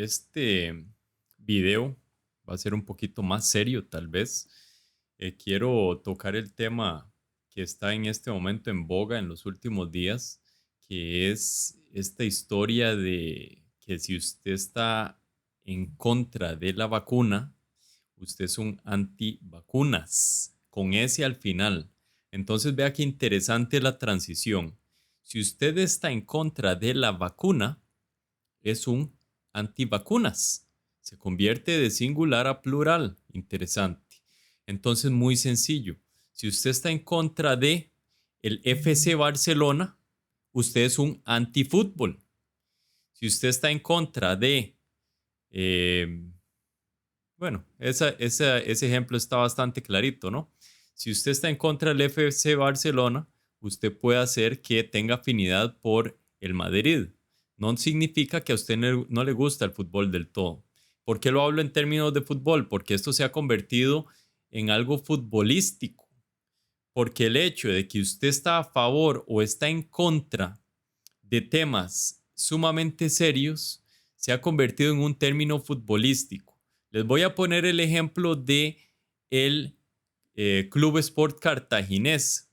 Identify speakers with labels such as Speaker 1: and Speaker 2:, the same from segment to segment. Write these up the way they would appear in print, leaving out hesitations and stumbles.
Speaker 1: Este video va a ser un poquito más serio, tal vez. Quiero tocar el tema que está en este momento en boga en los últimos días, que es esta historia de que si usted está en contra de la vacuna, usted es un antivacunas, con ese al final. Entonces vea qué interesante la transición. Si usted está en contra de la vacuna, es un antivacunas. Se convierte de singular a plural. Interesante. Entonces, muy sencillo. Si usted está en contra de el FC Barcelona, usted es un antifútbol. Si usted está en contra de, eh, bueno, ese ejemplo está bastante clarito, ¿no? Si usted está en contra del FC Barcelona, usted puede hacer que tenga afinidad por el Madrid. No significa que a usted no le gusta el fútbol del todo. ¿Por qué lo hablo en términos de fútbol? Porque esto se ha convertido en algo futbolístico. Porque el hecho de que usted está a favor o está en contra de temas sumamente serios se ha convertido en un término futbolístico. Les voy a poner el ejemplo de el Club Sport Cartaginés.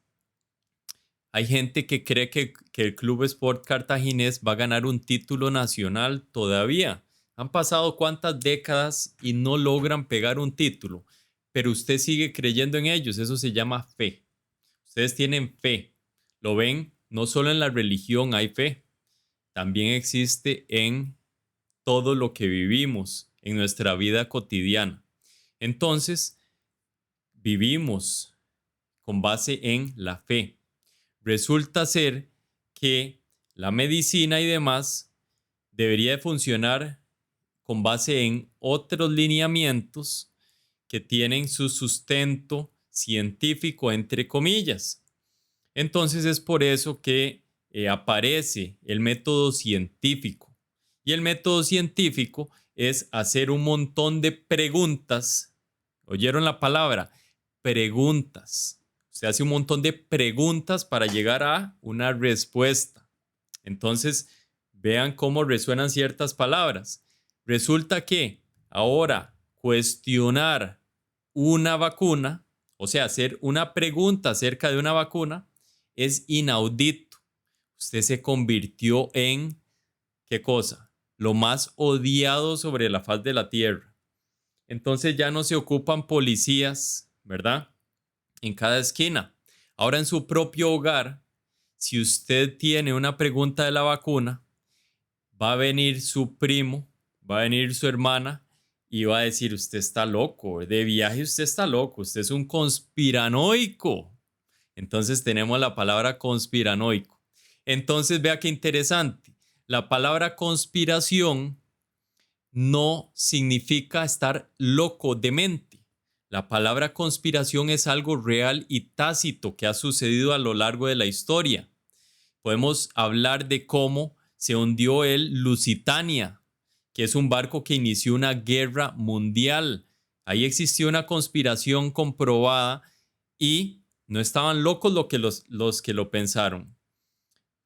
Speaker 1: Hay gente que cree que el Club Sport Cartaginés va a ganar un título nacional todavía. Han pasado cuántas décadas y no logran pegar un título, pero usted sigue creyendo en ellos. Eso se llama fe. Ustedes tienen fe. Lo ven, no solo en la religión hay fe, también existe en todo lo que vivimos, en nuestra vida cotidiana. Entonces, vivimos con base en la fe. Resulta ser que la medicina y demás debería de funcionar con base en otros lineamientos que tienen su sustento científico, entre comillas. Entonces es por eso que aparece el método científico. Y el método científico es hacer un montón de preguntas. ¿Oyeron la palabra? Preguntas. Usted hace un montón de preguntas para llegar a una respuesta. Entonces, vean cómo resuenan ciertas palabras. Resulta que ahora cuestionar una vacuna, o sea, hacer una pregunta acerca de una vacuna, es inaudito. Usted se convirtió en, ¿qué cosa? Lo más odiado sobre la faz de la tierra. Entonces ya no se ocupan policías, ¿verdad? En cada esquina. Ahora en su propio hogar, si usted tiene una pregunta de la vacuna, va a venir su primo, va a venir su hermana y va a decir, usted está loco, de viaje usted está loco, usted es un conspiranoico. Entonces tenemos la palabra conspiranoico. Entonces vea qué interesante. La palabra conspiración no significa estar loco de mente. La palabra conspiración es algo real y tácito que ha sucedido a lo largo de la historia. Podemos hablar de cómo se hundió el Lusitania, que es un barco que inició una guerra mundial. Ahí existió una conspiración comprobada y no estaban locos los que lo pensaron.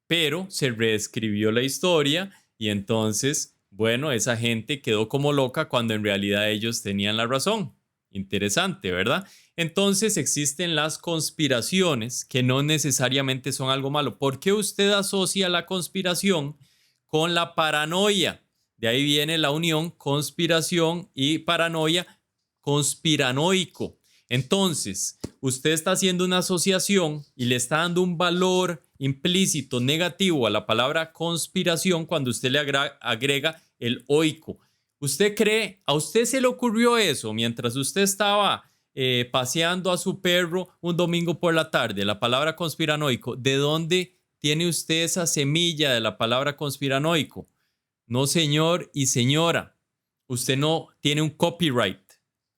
Speaker 1: Pero se reescribió la historia y entonces, bueno, esa gente quedó como loca cuando en realidad ellos tenían la razón. Interesante, ¿verdad? Entonces existen las conspiraciones que no necesariamente son algo malo. ¿Por qué usted asocia la conspiración con la paranoia? De ahí viene la unión conspiración y paranoia, conspiranoico. Entonces, usted está haciendo una asociación y le está dando un valor implícito negativo a la palabra conspiración cuando usted le agrega el oico. ¿Usted cree, a usted se le ocurrió eso mientras usted estaba paseando a su perro un domingo por la tarde, la palabra conspiranoico? ¿De dónde tiene usted esa semilla de la palabra conspiranoico? No, señor y señora, usted no tiene un copyright.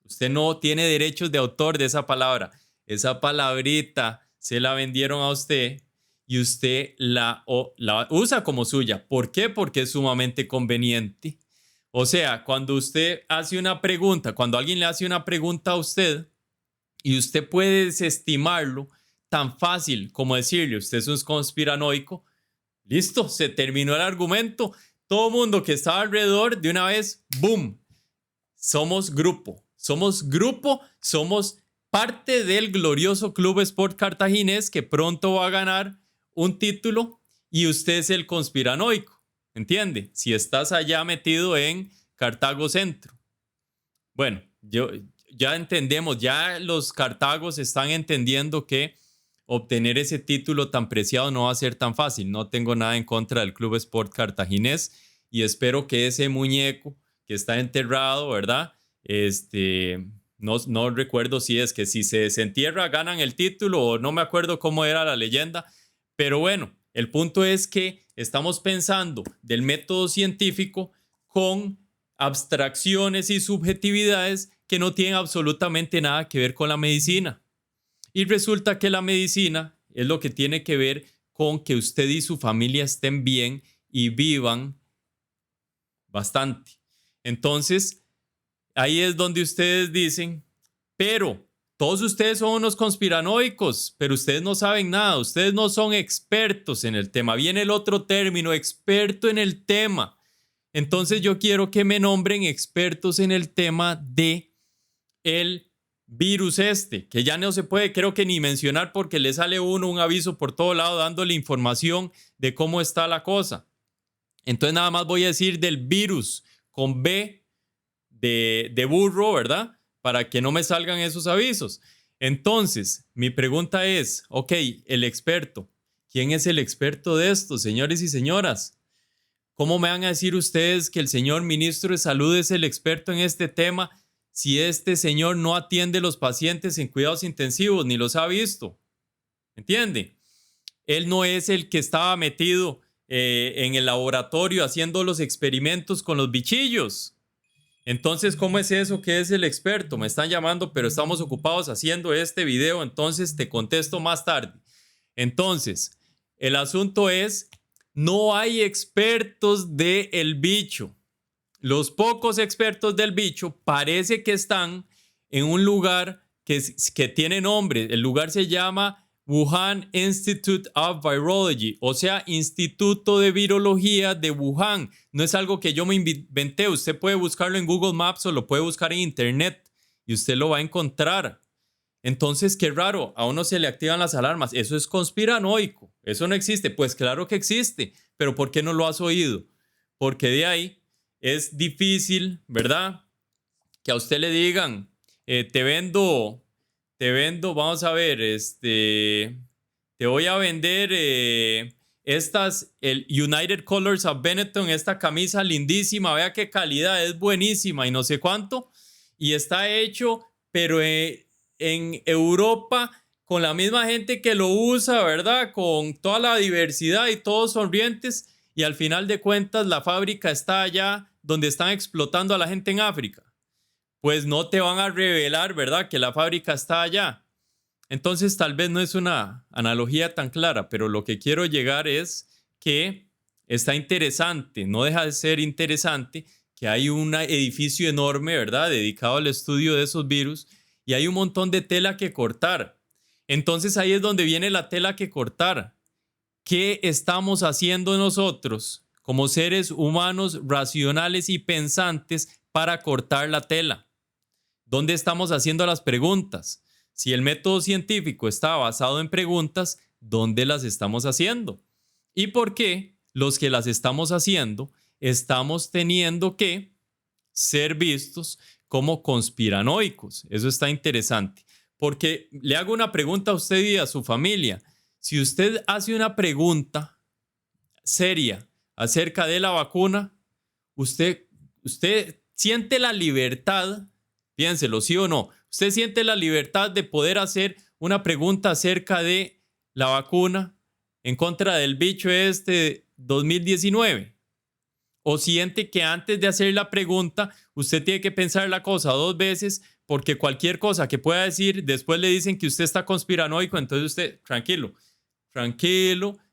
Speaker 1: Usted no tiene derechos de autor de esa palabra. Esa palabrita se la vendieron a usted y usted la usa como suya. ¿Por qué? Porque es sumamente conveniente. O sea, cuando usted hace una pregunta, cuando alguien le hace una pregunta a usted y usted puede desestimarlo tan fácil como decirle, usted es un conspiranoico, listo, se terminó el argumento. todo mundo que estaba alrededor, de una vez, ¡boom! Somos grupo, somos parte del glorioso Club Sport Cartaginés que pronto va a ganar un título y usted es el conspiranoico, ¿entiende? Si estás allá metido en Cartago Centro. Bueno, ya entendemos, ya los cartagos están entendiendo que obtener ese título tan preciado no va a ser tan fácil. No tengo nada en contra del Club Sport Cartaginés y espero que ese muñeco que está enterrado, ¿verdad? No recuerdo si es que si se desentierra ganan el título o no me acuerdo cómo era la leyenda, pero bueno, el punto es que estamos pensando del método científico con abstracciones y subjetividades que no tienen absolutamente nada que ver con la medicina. Y resulta que la medicina es lo que tiene que ver con que usted y su familia estén bien y vivan bastante. Entonces, ahí es donde ustedes dicen, pero todos ustedes son unos conspiranoicos, pero ustedes no saben nada, ustedes no son expertos en el tema. Viene el otro término, experto en el tema. Entonces yo quiero que me nombren expertos en el tema de el virus que ya no se puede, creo que ni mencionar porque le sale uno un aviso por todo lado dándole información de cómo está la cosa. Entonces nada más voy a decir del virus con B de burro, ¿verdad? Para que no me salgan esos avisos. Entonces, mi pregunta es, ok, el experto, ¿quién es el experto de esto, señores y señoras? ¿Cómo me van a decir ustedes que el señor ministro de Salud es el experto en este tema si este señor no atiende a los pacientes en cuidados intensivos ni los ha visto? ¿Entiende? Él no es el que estaba metido en el laboratorio haciendo los experimentos con los bichillos. Entonces, ¿cómo es eso que es el experto? Me están llamando, pero estamos ocupados haciendo este video, entonces te contesto más tarde. Entonces, el asunto es, no hay expertos del bicho. Los pocos expertos del bicho parece que están en un lugar que tiene nombre. El lugar se llama Wuhan Institute of Virology, o sea, Instituto de Virología de Wuhan. No es algo que yo me inventé. Usted puede buscarlo en Google Maps o lo puede buscar en Internet y usted lo va a encontrar. Entonces, qué raro, a uno se le activan las alarmas. Eso es conspiranoico. Eso no existe. Pues claro que existe, pero ¿por qué no lo has oído? Porque de ahí es difícil, ¿verdad? Que a usted le digan, te vendo, vamos a ver, te voy a vender el United Colors of Benetton, esta camisa lindísima, vea qué calidad, es buenísima y no sé cuánto. Y está hecho, pero en Europa, con la misma gente que lo usa, ¿verdad? Con toda la diversidad y todos sonrientes. Y al final de cuentas, la fábrica está allá donde están explotando a la gente en África. Pues no te van a revelar, ¿verdad? Que la fábrica está allá. Entonces, tal vez no es una analogía tan clara, pero lo que quiero llegar es que está interesante, no deja de ser interesante, que hay un edificio enorme, ¿verdad? Dedicado al estudio de esos virus y hay un montón de tela que cortar. Entonces ahí es donde viene la tela que cortar. ¿Qué estamos haciendo nosotros como seres humanos racionales y pensantes para cortar la tela? ¿Dónde estamos haciendo las preguntas? Si el método científico está basado en preguntas, ¿dónde las estamos haciendo? ¿Y por qué los que las estamos haciendo estamos teniendo que ser vistos como conspiranoicos? Eso está interesante, porque le hago una pregunta a usted y a su familia. Si usted hace una pregunta seria acerca de la vacuna, usted siente la libertad, piénselo, sí o no, usted siente la libertad de poder hacer una pregunta acerca de la vacuna en contra del bicho 2019. O siente que antes de hacer la pregunta, usted tiene que pensar la cosa dos veces, porque cualquier cosa que pueda decir, después le dicen que usted está conspiranoico, entonces usted, tranquilo,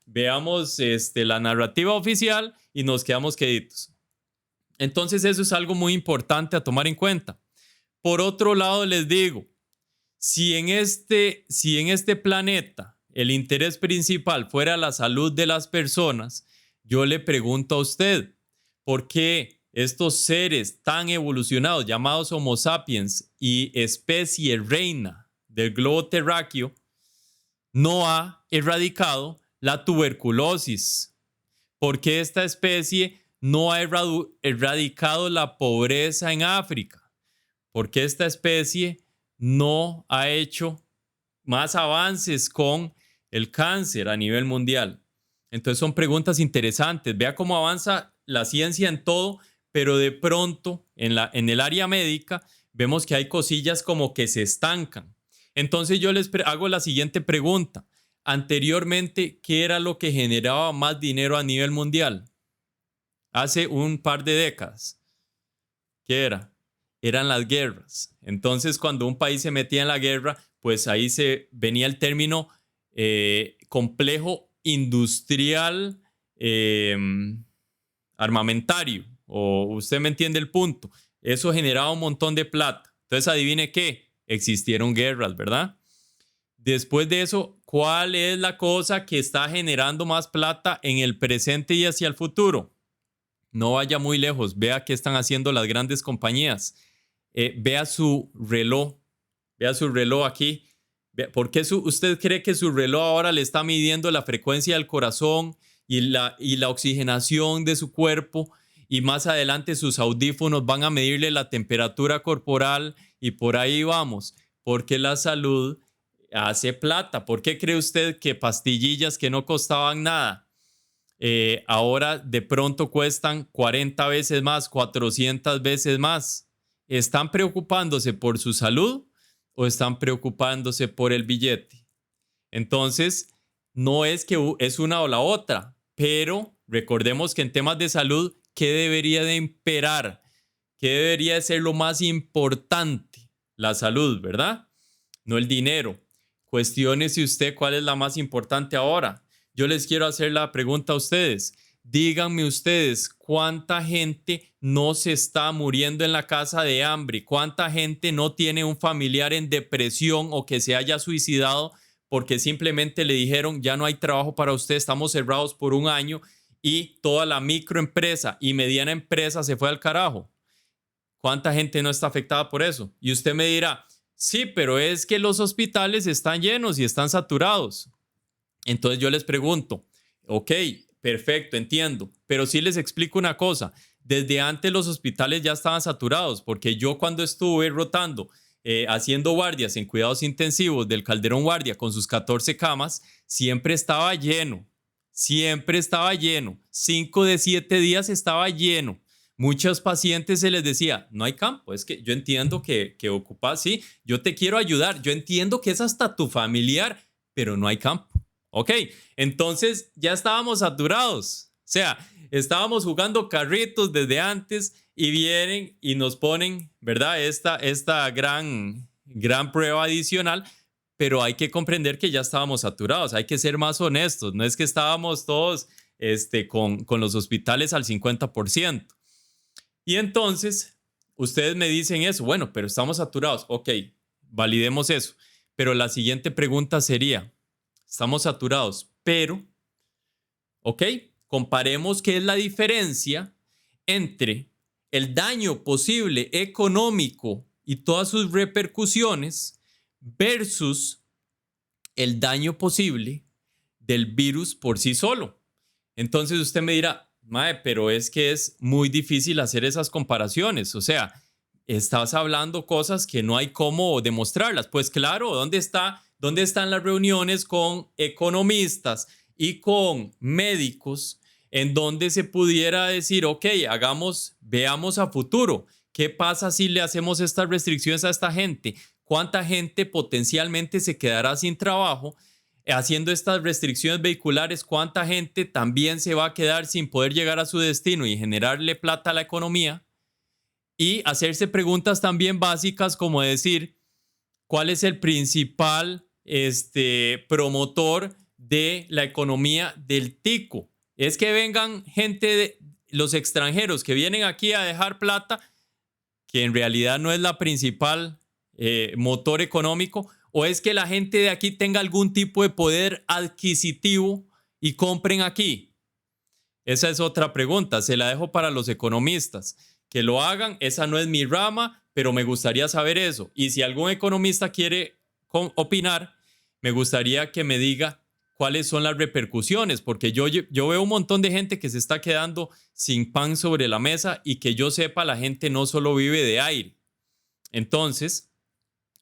Speaker 1: veamos la narrativa oficial y nos quedamos queditos. Entonces eso es algo muy importante a tomar en cuenta. Por otro lado, les digo, si en este planeta el interés principal fuera la salud de las personas, yo le pregunto a usted, por qué estos seres tan evolucionados llamados Homo sapiens y especie reina del globo terráqueo no ha erradicado la tuberculosis. ¿Por qué esta especie no ha erradicado la pobreza en África? ¿Por qué esta especie no ha hecho más avances con el cáncer a nivel mundial? Entonces son preguntas interesantes. Vea cómo avanza la ciencia en todo, pero de pronto en el área médica vemos que hay cosillas como que se estancan. Entonces yo les hago la siguiente pregunta. Anteriormente, ¿qué era lo que generaba más dinero a nivel mundial? Hace un par de décadas. ¿Qué era? Eran las guerras. Entonces, cuando un país se metía en la guerra, pues ahí se venía el término complejo industrial armamentario, o usted me entiende el punto. Eso generaba un montón de plata. Entonces, adivine qué, existieron guerras, ¿verdad? Después de eso, ¿cuál es la cosa que está generando más plata en el presente y hacia el futuro? No vaya muy lejos, vea qué están haciendo las grandes compañías. Vea su reloj aquí. ¿Por qué usted cree que su reloj ahora le está midiendo la frecuencia del corazón y la oxigenación de su cuerpo? Y más adelante sus audífonos van a medirle la temperatura corporal y por ahí vamos. Porque la salud hace plata. ¿Por qué cree usted que pastillillas que no costaban nada ahora de pronto cuestan 40 veces más, 400 veces más? ¿Están preocupándose por su salud o están preocupándose por el billete? Entonces, no es que es una o la otra, pero recordemos que en temas de salud, ¿qué debería de imperar? ¿Qué debería de ser lo más importante? La salud, ¿verdad? No el dinero. Cuestiónese usted cuál es la más importante ahora. Yo les quiero hacer la pregunta a ustedes. Díganme ustedes cuánta gente no se está muriendo en la casa de hambre, cuánta gente no tiene un familiar en depresión o que se haya suicidado porque simplemente le dijeron ya no hay trabajo para usted, estamos cerrados por un año y toda la microempresa y mediana empresa se fue al carajo. ¿Cuánta gente no está afectada por eso? Y usted me dirá, sí, pero es que los hospitales están llenos y están saturados. Entonces yo les pregunto, ok, perfecto, entiendo, pero sí les explico una cosa. Desde antes los hospitales ya estaban saturados, porque yo cuando estuve rotando, haciendo guardias en cuidados intensivos del Calderón Guardia con sus 14 camas, siempre estaba lleno, siempre estaba lleno. 5 de 7 días estaba lleno. Muchos pacientes se les decía, no hay campo, es que yo entiendo que ocupas, sí, yo te quiero ayudar, yo entiendo que es hasta tu familiar, pero no hay campo. Ok, entonces ya estábamos saturados. O sea, estábamos jugando carritos desde antes y vienen y nos ponen, ¿verdad? Esta gran prueba adicional, pero hay que comprender que ya estábamos saturados. Hay que ser más honestos. No es que estábamos todos con los hospitales al 50%. Y entonces, ustedes me dicen eso. Bueno, pero estamos saturados. Ok, validemos eso. Pero la siguiente pregunta sería, estamos saturados, pero, ok, comparemos qué es la diferencia entre el daño posible económico y todas sus repercusiones versus el daño posible del virus por sí solo. Entonces usted me dirá, mae, pero es que es muy difícil hacer esas comparaciones. O sea, estás hablando cosas que no hay cómo demostrarlas. Pues claro, ¿dónde están las reuniones con economistas y con médicos en donde se pudiera decir, ok, veamos a futuro? ¿Qué pasa si le hacemos estas restricciones a esta gente? ¿Cuánta gente potencialmente se quedará sin trabajo haciendo estas restricciones vehiculares? ¿Cuánta gente también se va a quedar sin poder llegar a su destino y generarle plata a la economía? Y hacerse preguntas también básicas como decir, ¿cuál es el principal promotor de la economía del tico? ¿Es que vengan los extranjeros que vienen aquí a dejar plata, que en realidad no es la principal motor económico, o es que la gente de aquí tenga algún tipo de poder adquisitivo y compren aquí? Esa es otra pregunta, se la dejo para los economistas. Que lo hagan, esa no es mi rama, pero me gustaría saber eso. Y si algún economista quiere opinar, me gustaría que me diga cuáles son las repercusiones, porque yo veo un montón de gente que se está quedando sin pan sobre la mesa y que yo sepa, la gente no solo vive de aire. Entonces,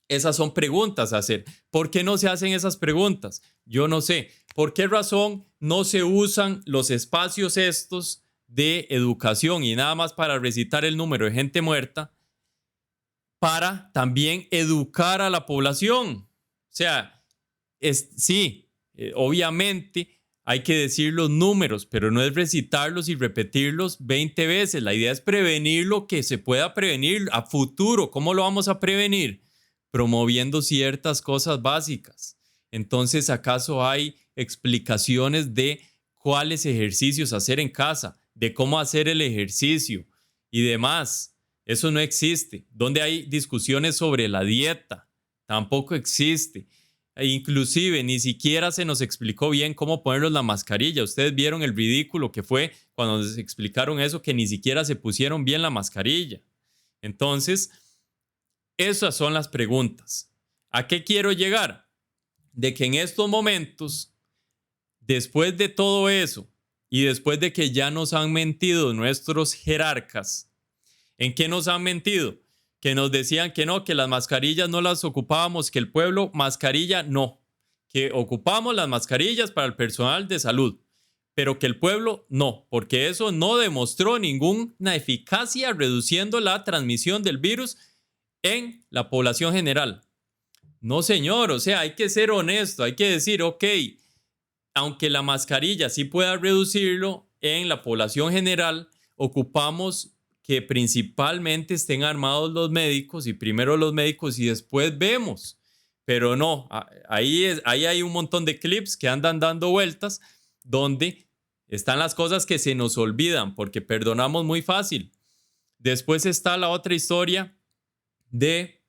Speaker 1: esas son preguntas a hacer. ¿Por qué no se hacen esas preguntas? Yo no sé. ¿Por qué razón no se usan los espacios estos de educación y nada más para recitar el número de gente muerta para también educar a la población? O sea, sí, obviamente hay que decir los números, pero no es recitarlos y repetirlos 20 veces. La idea es prevenir lo que se pueda prevenir a futuro. ¿Cómo lo vamos a prevenir? Promoviendo ciertas cosas básicas. Entonces, ¿acaso hay explicaciones de cuáles ejercicios hacer en casa, de cómo hacer el ejercicio y demás? Eso no existe. ¿Dónde hay discusiones sobre la dieta? Tampoco existe. E inclusive ni siquiera se nos explicó bien cómo ponernos la mascarilla. Ustedes vieron el ridículo que fue cuando nos explicaron eso, que ni siquiera se pusieron bien la mascarilla. Entonces, esas son las preguntas. ¿A qué quiero llegar? De que en estos momentos, después de todo eso y después de que ya nos han mentido nuestros jerarcas, ¿en qué nos han mentido? Que nos decían que no, que las mascarillas no las ocupábamos, que el pueblo, mascarilla no, que ocupamos las mascarillas para el personal de salud, pero que el pueblo no, porque eso no demostró ninguna eficacia reduciendo la transmisión del virus en la población general. No, señor, o sea, hay que ser honesto, hay que decir, ok, aunque la mascarilla sí pueda reducirlo en la población general, ocupamos que principalmente estén armados los médicos y primero los médicos y después vemos. Pero no, ahí hay un montón de clips que andan dando vueltas donde están las cosas que se nos olvidan porque perdonamos muy fácil. Después está la otra historia del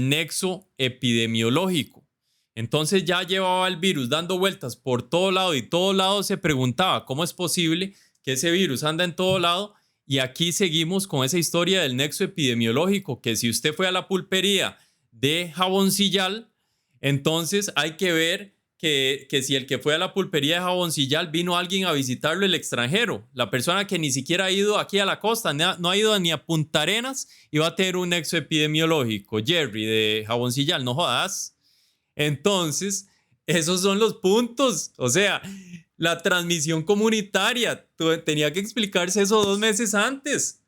Speaker 1: nexo epidemiológico. Entonces ya llevaba el virus dando vueltas por todo lado y todo lado se preguntaba cómo es posible que ese virus anda en todo lado y aquí seguimos con esa historia del nexo epidemiológico, que si usted fue a la pulpería de Jaboncillal, entonces hay que ver que si el que fue a la pulpería de Jaboncillal vino alguien a visitarlo el extranjero, la persona que ni siquiera ha ido aquí a la costa, no ha ido ni a Punta Arenas y va a tener un nexo epidemiológico. Jerry de Jaboncillal, no jodas. Entonces, esos son los puntos. O sea, la transmisión comunitaria, tenía que explicarse eso 2 meses antes.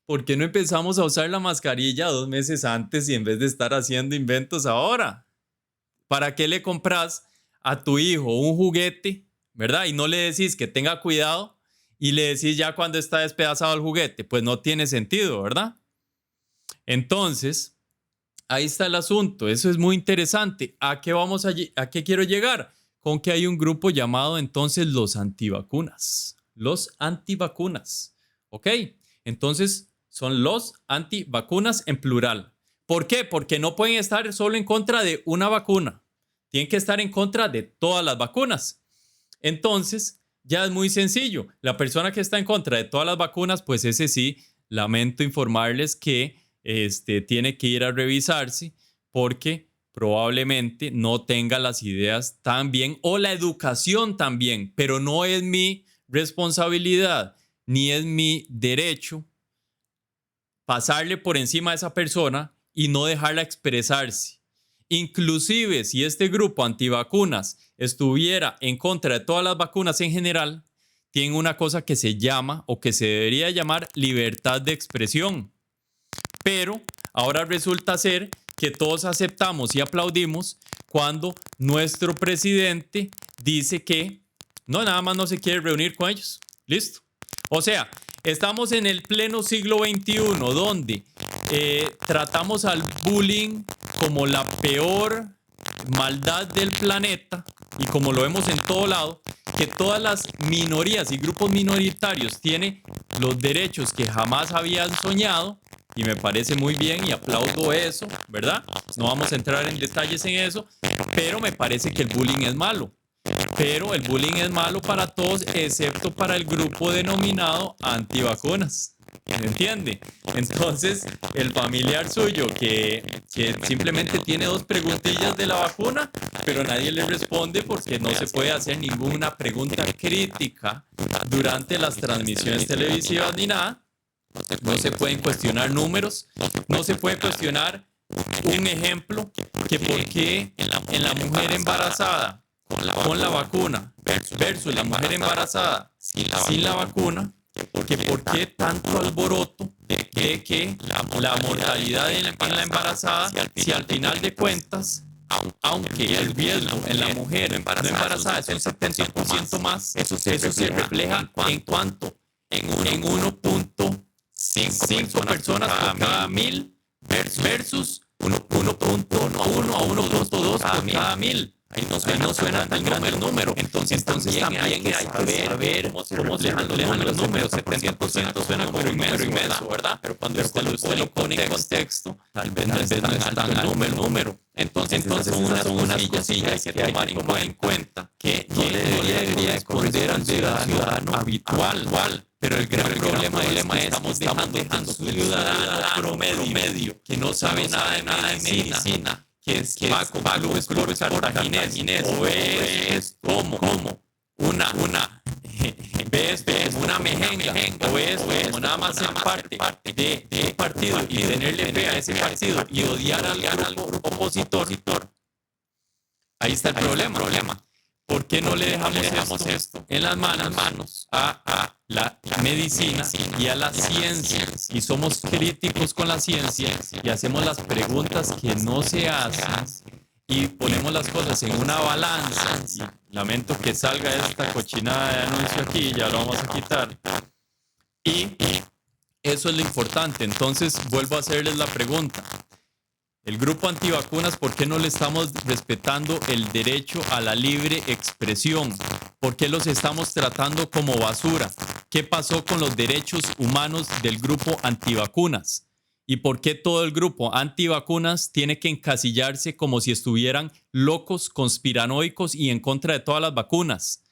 Speaker 1: ¿Por qué no empezamos a usar la mascarilla 2 meses antes y en vez de estar haciendo inventos ahora? ¿Para qué le compras a tu hijo un juguete, verdad? Y no le decís que tenga cuidado y le decís ya cuando está despedazado el juguete. Pues no tiene sentido, ¿verdad? Entonces, ahí está el asunto. Eso es muy interesante. ¿A qué quiero llegar? Con que hay un grupo llamado entonces los antivacunas. Los antivacunas. ¿Ok? Entonces son los antivacunas en plural. ¿Por qué? Porque no pueden estar solo en contra de una vacuna. Tienen que estar en contra de todas las vacunas. Entonces, ya es muy sencillo. La persona que está en contra de todas las vacunas, pues ese sí, lamento informarles que tiene que ir a revisarse porque probablemente no tenga las ideas tan bien o la educación tan bien, pero no es mi responsabilidad ni es mi derecho pasarle por encima a esa persona y no dejarla expresarse. Inclusive si este grupo antivacunas estuviera en contra de todas las vacunas en general, tienen una cosa que se llama o que se debería llamar libertad de expresión. Pero ahora resulta ser que todos aceptamos y aplaudimos cuando nuestro presidente dice que no, nada más no se quiere reunir con ellos. Listo. O sea, estamos en el pleno siglo XXI donde tratamos al bullying como la peor maldad del planeta y como lo vemos en todo lado, que todas las minorías y grupos minoritarios tienen los derechos que jamás habían soñado. Y me parece muy bien y aplaudo eso, ¿verdad? No vamos a entrar en detalles en eso, pero me parece que el bullying es malo. pero el bullying es malo para todos, excepto para el grupo denominado antivacunas. ¿Me entiende? Entonces, el familiar suyo que simplemente tiene 2 preguntillas de la vacuna, pero nadie le responde porque no se puede hacer ninguna pregunta crítica durante las transmisiones televisivas ni nada. No se pueden cuestionar números, no se puede cuestionar un ejemplo que por qué en la mujer embarazada con la vacuna versus la mujer embarazada sin la vacuna, que por qué tanto alboroto de que la mortalidad en la embarazada, si al final de cuentas, aunque el riesgo en la mujer no embarazada es un 70% más, eso se refleja en cuanto en 1.5 personas por cada 1000 versus 1.1 a 1.2 por cada 1000. Ahí no suena tan grande el número. Entonces también hay que saber cómo se manejan los números. 70% suena como un número inmenso, ¿verdad? Pero cuando usted lo pone en contexto, tal vez no es tan alto el número. Entonces son unas cosillas que hay que tomar en cuenta que no le debería esconder al ciudadano habitual. Pero el gran problema es que estamos dejando su ciudadano promedio que no sabe nada de medicina, que es Paco Clubes Cartaginés, o es como una mejenga, o es como nada más ser parte de un partido y tenerle fe a ese partido y odiar al grupo opositor. Ahí está el problema. ¿Por qué no le dejamos esto en las manos a la medicina y a la ciencia? Y somos críticos con la ciencia y hacemos las preguntas que no se hacen y ponemos las cosas en una balanza. Y lamento que salga esta cochinada de anuncio aquí, ya lo vamos a quitar. Y eso es lo importante. Entonces vuelvo a hacerles la pregunta. El grupo antivacunas, ¿por qué no le estamos respetando el derecho a la libre expresión? ¿Por qué los estamos tratando como basura? ¿Qué pasó con los derechos humanos del grupo antivacunas? ¿Y por qué todo el grupo antivacunas tiene que encasillarse como si estuvieran locos, conspiranoicos y en contra de todas las vacunas?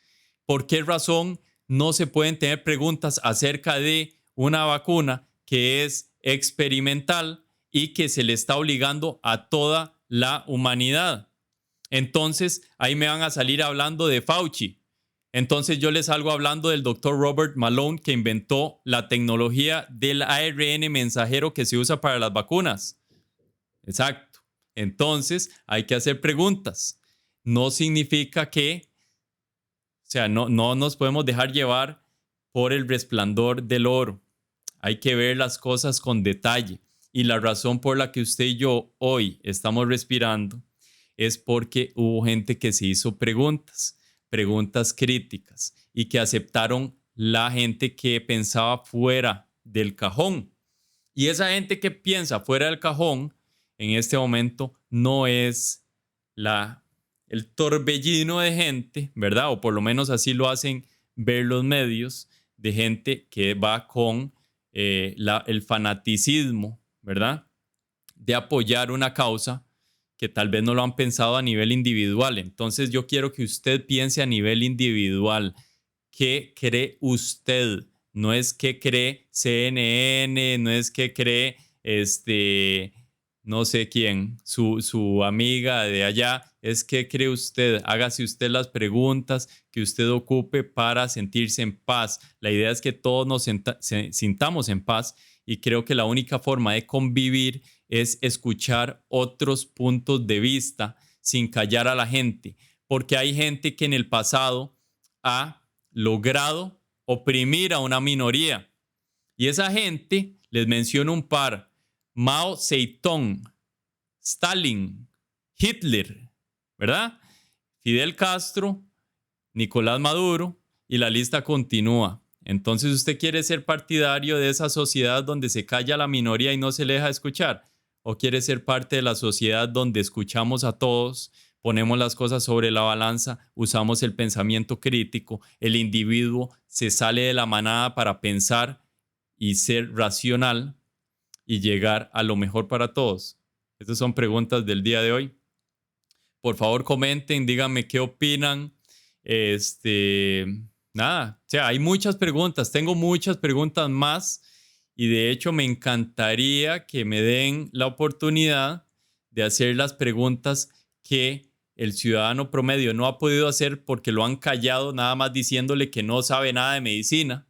Speaker 1: ¿Por qué razón no se pueden tener preguntas acerca de una vacuna que es experimental y que se le está obligando a toda la humanidad? Entonces, ahí me van a salir hablando de Fauci. Entonces, yo les salgo hablando del doctor Robert Malone, que inventó la tecnología del ARN mensajero que se usa para las vacunas. Exacto. Entonces, hay que hacer preguntas. No significa que, o sea, no nos podemos dejar llevar por el resplandor del oro. Hay que ver las cosas con detalle. Y la razón por la que usted y yo hoy estamos respirando es porque hubo gente que se hizo preguntas críticas y que aceptaron la gente que pensaba fuera del cajón. Y esa gente que piensa fuera del cajón en este momento no es el torbellino de gente, ¿verdad? O por lo menos así lo hacen ver los medios, de gente que va con el fanaticismo, ¿verdad? De apoyar una causa que tal vez no lo han pensado a nivel individual. Entonces yo quiero que usted piense a nivel individual. ¿Qué cree usted? No es que cree CNN, no es que cree no sé quién, su amiga de allá. Es que cree usted. Hágase usted las preguntas que usted ocupe para sentirse en paz. La idea es que todos nos sintamos en paz, y creo que la única forma de convivir es escuchar otros puntos de vista sin callar a la gente, porque hay gente que en el pasado ha logrado oprimir a una minoría. Y esa gente, les menciono un par: Mao Zedong, Stalin, Hitler, ¿verdad? Fidel Castro, Nicolás Maduro, y la lista continúa. Entonces, ¿usted quiere ser partidario de esa sociedad donde se calla a la minoría y no se le deja escuchar? ¿O quiere ser parte de la sociedad donde escuchamos a todos, ponemos las cosas sobre la balanza, usamos el pensamiento crítico, el individuo se sale de la manada para pensar y ser racional y llegar a lo mejor para todos? Estas son preguntas del día de hoy. Por favor, comenten, díganme qué opinan. Este, nada, o sea, hay muchas preguntas, tengo muchas preguntas más y de hecho me encantaría que me den la oportunidad de hacer las preguntas que el ciudadano promedio no ha podido hacer porque lo han callado nada más diciéndole que no sabe nada de medicina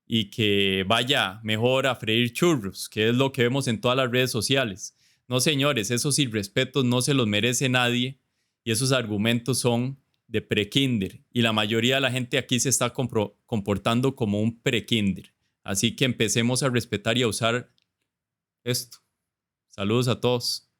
Speaker 1: y que vaya mejor a freír churros, que es lo que vemos en todas las redes sociales. No, señores, esos irrespetos no se los merece nadie y esos argumentos son de prekinder y la mayoría de la gente aquí se está comportando como un prekinder. Así que empecemos a respetar y a usar esto. Saludos a todos.